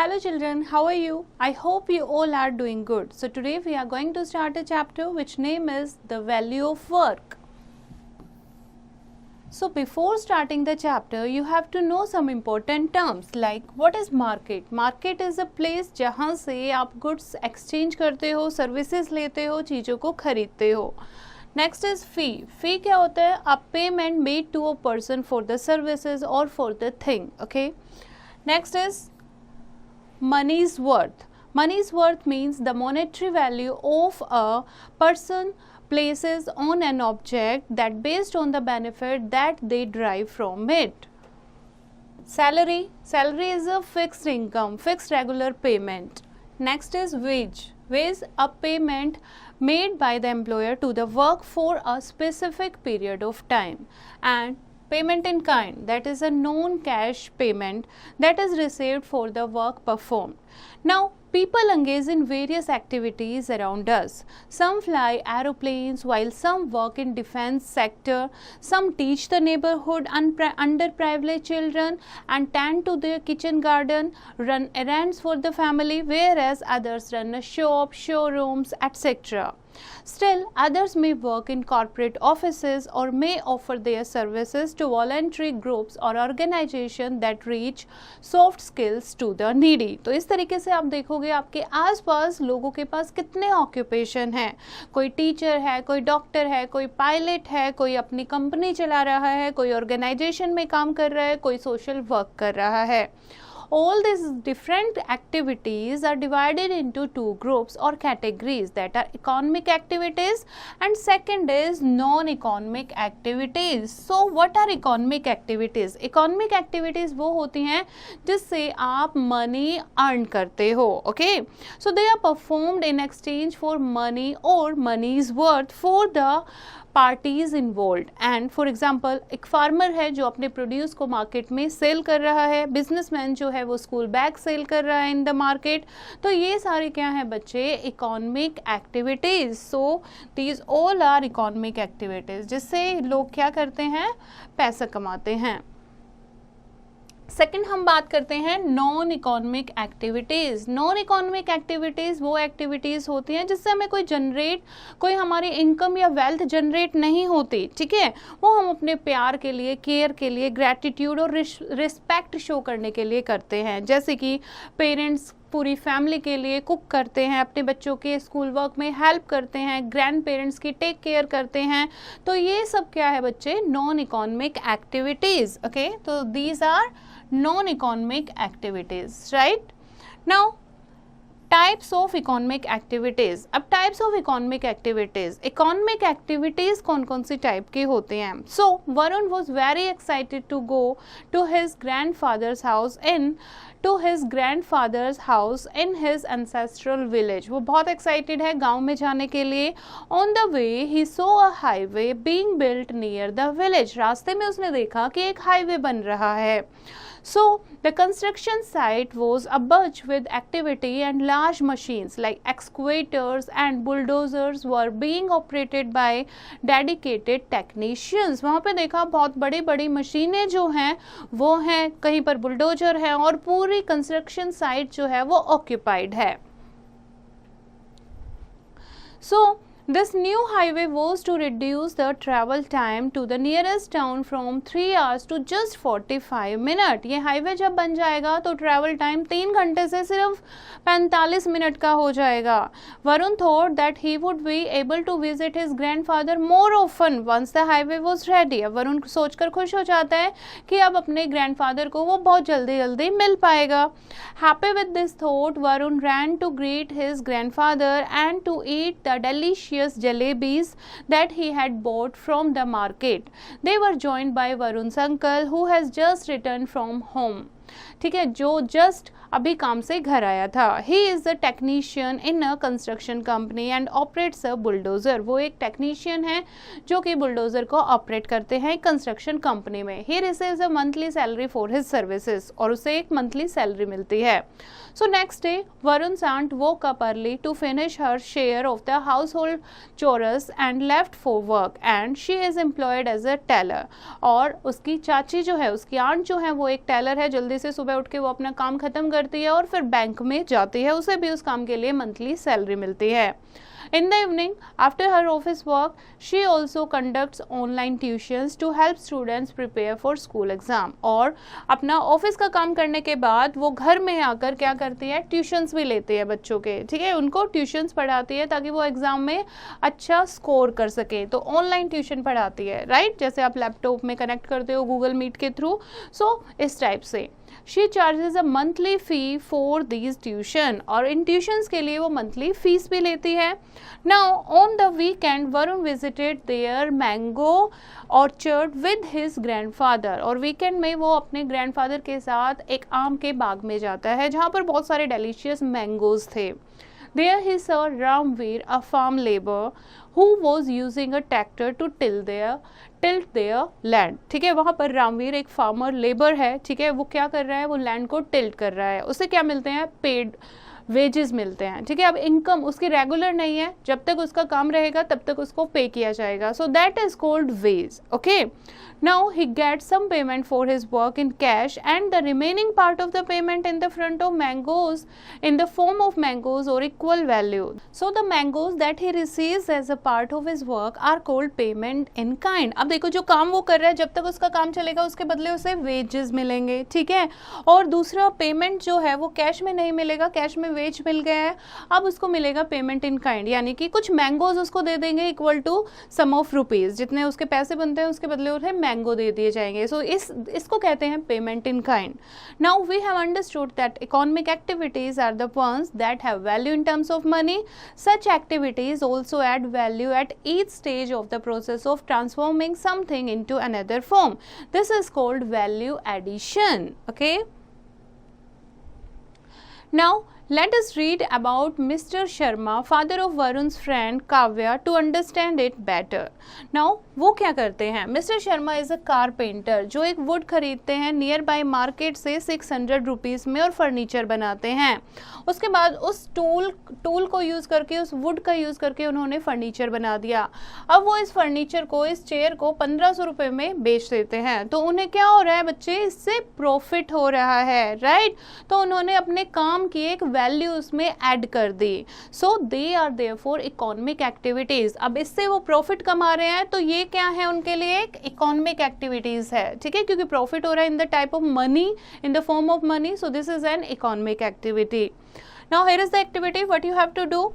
Hello children, how are you? I hope you all are doing good. So today we are going to start a chapter which name is the value of work. So before starting the chapter, you have to know some important terms like what is market? Market is a place जहाँ से आप goods exchange करते हो, services लेते हो, चीज़ों को खरीदते हो. Next is fee. Fee क्या होता है? A payment made to a person for the services or for the thing. Okay. Next is money's worth. Money's worth means the monetary value of a person places on an object that based on the benefit that they derive from it. Salary. Salary is a fixed income, fixed regular payment. Next is wage. Wage, a payment made by the employer to the work for a specific period of time. And payment in kind, that is a non-cash payment that is received for the work performed. Now, people engage in various activities around us. Some fly aeroplanes while some work in defense sector. Some teach the neighborhood underprivileged children and tend to their kitchen garden, run errands for the family, whereas others run a shop, showrooms, etc. Still, others may work in corporate offices or may offer their services to voluntary groups or organizations that reach soft skills to the needy. तो इस तरीके से आप देखोगे आपके आसपास लोगों के पास कितने ऑक्यूपेशन हैं. कोई टीचर है, कोई डॉक्टर है, कोई पायलट है, कोई अपनी कंपनी चला रहा है, कोई ऑर्गेनाइजेशन में काम कर रहा है, कोई सोशल वर्क कर रहा है. All these different activities are divided into two groups or categories, that are economic activities and second is non-economic activities. So what are economic activities? Economic activities वो होती हैं जिससे आप money earn करते हो. Okay, so they are performed in exchange for money or money's worth for the parties involve. And for example एक farmer है जो अपने प्रोड्यूस को मार्केट में सेल कर रहा है, बिजनेसमैन जो है वो स्कूल बैग सेल कर रहा है इन द मार्केट. तो ये सारे क्या हैं बच्चे? Economic activities. So these all are economic activities जिससे लोग क्या करते हैं? पैसा कमाते हैं. सेकेंड हम बात करते हैं non economic activities. Non economic activities वो एक्टिविटीज़ होती हैं जिससे हमें कोई हमारी इनकम या वेल्थ जनरेट नहीं होती. ठीक है, वो हम अपने प्यार के लिए, केयर के लिए, ग्रैटिट्यूड और रिस्पेक्ट शो करने के लिए करते हैं. जैसे कि पेरेंट्स पूरी फैमिली के लिए कुक करते हैं, अपने बच्चों के स्कूल वर्क में हेल्प करते हैं, ग्रैंड पेरेंट्स की टेक केयर करते हैं. तो ये सब क्या है बच्चे? Non economic activities. ओके, तो these are non-economic activities, right? Now, types of economic activities. अब types of economic activities. Economic activities कौन कौन सी type के होते हैं? So, Varun was very excited to go to his grandfather's house in his ancestral village. वो बहुत excited है गांव में जाने के लिए. On the way, he saw a highway being built near the village. रास्ते में उसने देखा कि एक हाईवे बन रहा है. So, the construction site was abuzz with activity and large machines like excavators and bulldozers were being operated by dedicated technicians. वहाँ पे देखा बहुत बड़ी बड़ी मशीनें जो हैं वो हैं, कहीं पर बुलडोजर है और पूरी कंस्ट्रक्शन साइट जो है वो ऑक्यूपाइड है. So, this new highway was to reduce the travel time to the nearest town from 3 hours to just 45 minutes. ये हाईवे जब बन जाएगा तो ट्रैवल टाइम 3 घंटे से सिर्फ 45 मिनट का हो जाएगा. Varun thought that he would be able to visit his grandfather more often once the highway was ready. अब वरुण सोचकर खुश हो जाता है कि अब अपने ग्रैंडफादर को वो बहुत जल्दी मिल पाएगा. Happy with this thought, Varun ran to greet his grandfather and to eat the delicious jalebis that he had bought from the market. They were joined by Varun's uncle who has just returned from home. ठीक है, जो just अभी काम से घर आया था. He is the technician in a construction company and operates a bulldozer. वो एक टेक्नीशियन है जो कि बुलडोज़र को ऑपरेट करते हैं कंस्ट्रक्शन कंपनी में. He receives a monthly salary for his services और उसे एक मंथली सैलरी मिलती है. So next day, Varun's aunt woke up early to finish her share of the household chores and left for work, and she is employed as a teller. और उसकी चाची जो है, उसकी aunt जो है वो एक टेलर है, जल्दी से सुबह उठ के वो अपना काम खत्म करती है और फिर बैंक में जाती है, उसे भी उस काम के लिए मंथली सैलरी मिलती है। In the evening, after her office work, she also conducts online tuitions to help students prepare for school exam. और अपना ऑफिस का काम करने के बाद वो घर में आकर क्या करती है, ट्यूशन्स भी लेती है बच्चों के, ठीक है, उनको ट्यूशन्स पढ़ाती है ताकि वो एग्जाम में अच्छा स्कोर कर सके। तो ऑनलाइन ट्यूशन पढ़ाती है, राइट, जैसे आप लैपटॉप में कनेक्ट करते हो गूगल मीट के थ्रू, सो इस टाइप से। She charges a monthly fee for these tuition, और इन ट्यूशंस के लिए वो मंथली फीस भी लेती है। Now on the weekend, Varun visited their mango orchard with his grandfather, और वीकेंड में वो अपने ग्रैंडफादर के साथ एक आम के बाग में जाता है जहाँ पर बहुत सारे डेलिशियस मैंगोज थे। There he saw Ramveer, a farm laborer, who was using a tractor to tilt their land. ठीक है, वहाँ पर रामवीर एक फार्मर लेबर है, ठीक है, वो क्या कर रहा है, वो लैंड को टिल्ट कर रहा है। उसे क्या मिलते हैं, पेड वेजेस मिलते हैं, ठीक है। अब इनकम उसकी रेगुलर नहीं है, जब तक उसका काम रहेगा तब तक उसको पे किया जाएगा, so that is called wage, okay. Now he gets some payment for his work in cash and the remaining part of the payment in the front of mangoes in the form of mangoes or equal value. So the mangoes that he receives as a part of his work are called payment in kind. अब देखो जो काम वो कर रहा है, जब तक उसका काम चलेगा उसके बदले उसे वेजेस मिलेंगे, ठीक है। और दूसरा पेमेंट जो है वो कैश में नहीं मिलेगा, कैश में वेज मिल गया है, अब उसको मिलेगा पेमेंट इन काइंड, यानी कि कुछ मैंगोज उसको दे देंगे equal to sum of rupees, जितने उसके पैसे बनते हैं उसके बदले उन्हें मैंगो दे दिए जाएंगे। सो इसको कहते हैं payment in kind. Now we have understood that economic activities are the ones that have value in terms of money. Such activities also add value at each stage of the process of transforming something into another form. This is called value addition, okay? Now let us read about Mr. Sharma, father of Varun's friend Kavya, to understand it better. Now वो क्या करते हैं, mister Sharma is a carpenter, जो एक would खरीदते हैं near by market से 600 rupees में और फर्नीचर बनाते हैं। उसके बाद उस टूल को यूज़ करके, उस वुड का यूज़ करके उन्होंने फर्नीचर बना दिया। अब वो इस फर्नीचर को, इस चेयर को 1500 रुपये में बेच देते हैं। तो उन्हें क्या हो रहा है बच्चे, इससे प्रॉफिट हो रहा है, राइट। तो उन्होंने अपने काम की एक वैल्यू उसमें ऐड कर दी। So they are therefore economic activities. अब इससे वो प्रॉफिट कमा रहे हैं, तो ये क्या है उनके लिए, एक इकोनॉमिक एक्टिविटीज है, ठीक है, क्योंकि प्रॉफिट हो रहा है in the type of money, in the form of money, so this is an economic activity. Now here is the activity, what you have to do,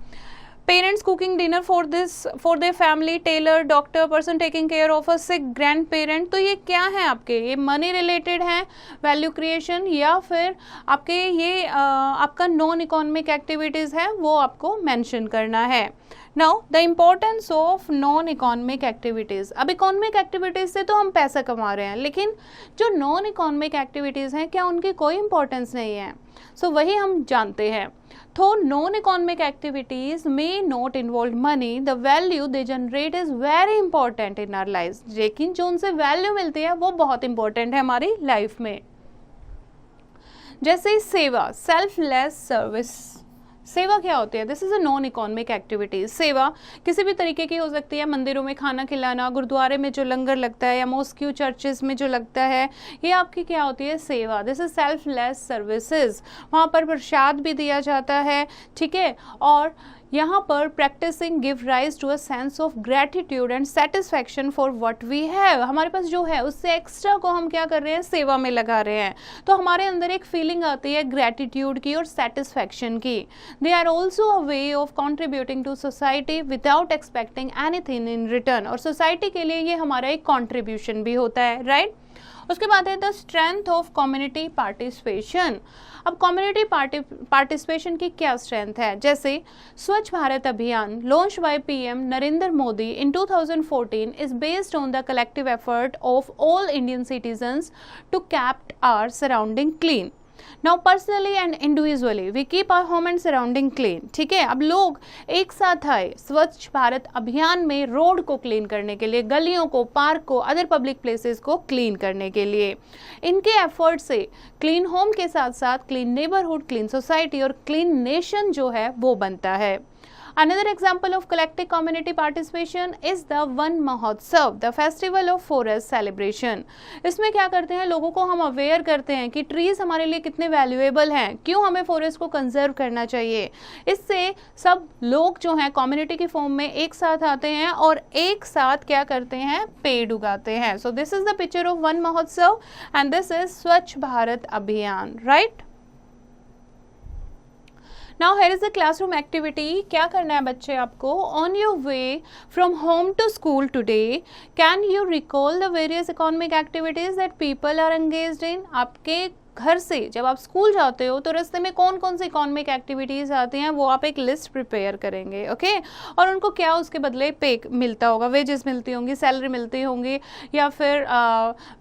parents cooking dinner for their family, tailor, doctor, person taking care of a sick grandparent। तो ये क्या है आपके, ये money related है, value creation, या फिर आपके ये आपका नॉन इकोनॉमिक एक्टिविटीज़ है, वो आपको मेंशन करना है। Now the importance of non economic activities. अब इकोनॉमिक एक्टिविटीज़ से तो हम पैसा कमा रहे हैं, लेकिन जो नॉन इकोनॉमिक एक्टिविटीज़ हैं क्या उनकी कोई इंपॉर्टेंस नहीं है। सो वही हम जानते हैं। तो non economic activities may not involve money, the value they generate is very important in our lives। लेकिन जो उनसे वैल्यू मिलती है वो बहुत इंपॉर्टेंट है हमारी लाइफ में। जैसे सेवा, सेल्फलेस सर्विस। सेवा क्या होती है, this is a non economic activities. सेवा किसी भी तरीके की हो सकती है, मंदिरों में खाना खिलाना, गुरुद्वारे में जो लंगर लगता है, या मॉस्क्यू चर्चेज में जो लगता है, ये आपकी क्या होती है, सेवा। This is selfless services. वहाँ पर प्रसाद भी दिया जाता है, ठीक है, और यहाँ पर practising give rise to a sense of gratitude and satisfaction for what we have. हमारे पास जो है उससे एक्स्ट्रा को हम क्या कर रहे हैं, सेवा में लगा रहे हैं, तो हमारे अंदर एक फीलिंग आती है ग्रेटिट्यूड की और सेटिस्फैक्शन की। They are also a way of contributing to society without expecting anything in return. और सोसाइटी के लिए ये हमारा एक कॉन्ट्रीब्यूशन भी होता है, राइट। उसके बाद है the strength of community participation. अब कम्युनिटी पार्टिसिपेशन की क्या स्ट्रेंथ है, जैसे Swachh Bharat Abhiyan launch by PM Narendra Modi in 2014 is based on the collective effort of all Indian citizens to keep our surrounding clean. Now personally and individually we keep our home and surrounding clean, ठीक है। अब लोग एक साथ आए स्वच्छ भारत अभियान में रोड को क्लीन करने के लिए, गलियों को, पार्क को, अदर पब्लिक प्लेसेस को क्लीन करने के लिए। इनके एफर्ट से क्लीन होम के साथ साथ क्लीन नेबरहुड, क्लीन सोसाइटी और क्लीन नेशन जो है वो बनता है। Another example of collective community participation is the Van Mahotsav, the festival of forest celebration. इसमें क्या करते हैं, लोगों को हम अवेयर करते हैं कि ट्रीज हमारे लिए कितने वैल्यूएबल हैं, क्यों हमें फॉरेस्ट को कंजर्व करना चाहिए. इससे सब लोग जो हैं कम्युनिटी की फॉर्म में एक साथ आते हैं और एक साथ क्या करते हैं, पेड़ उगाते हैं. सो this is the picture of one महोत्सव एंड दिस इज स्वच्छ भारत अभियान, right. Now here is the classroom activity. क्या करना है बच्चे आपको? On your way from home to school today, can you recall the various economic activities that people are engaged in? आपके घर से जब आप स्कूल जाते हो तो रास्ते में कौन कौन सी इकोनॉमिक एक्टिविटीज़ आती हैं, वो आप एक लिस्ट प्रिपेयर करेंगे, ओके. और उनको क्या उसके बदले पे मिलता होगा, वेजेस मिलती होंगी, सैलरी मिलती होंगी, या फिर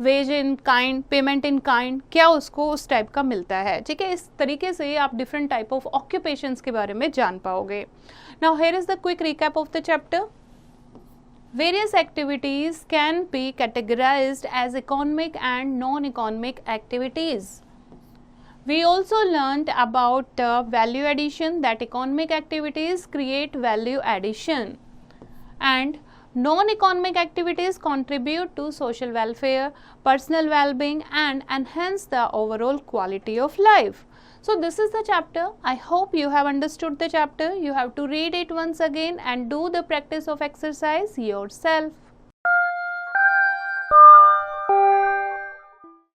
ways in kind, payment in kind, क्या उसको उस टाइप का मिलता है, ठीक है. इस तरीके से आप डिफरेंट टाइप ऑफ ऑक्यूपेशंस के बारे में जान पाओगे. Now here is the quick recap of the chapter. Various activities can be categorized as economic and non-economic activities. We also learnt about the value addition, that economic activities create value addition and non-economic activities contribute to social welfare, personal well-being and enhance the overall quality of life. So this is the chapter. I hope you have understood the chapter. You have to read it once again and do the practice of exercise yourself.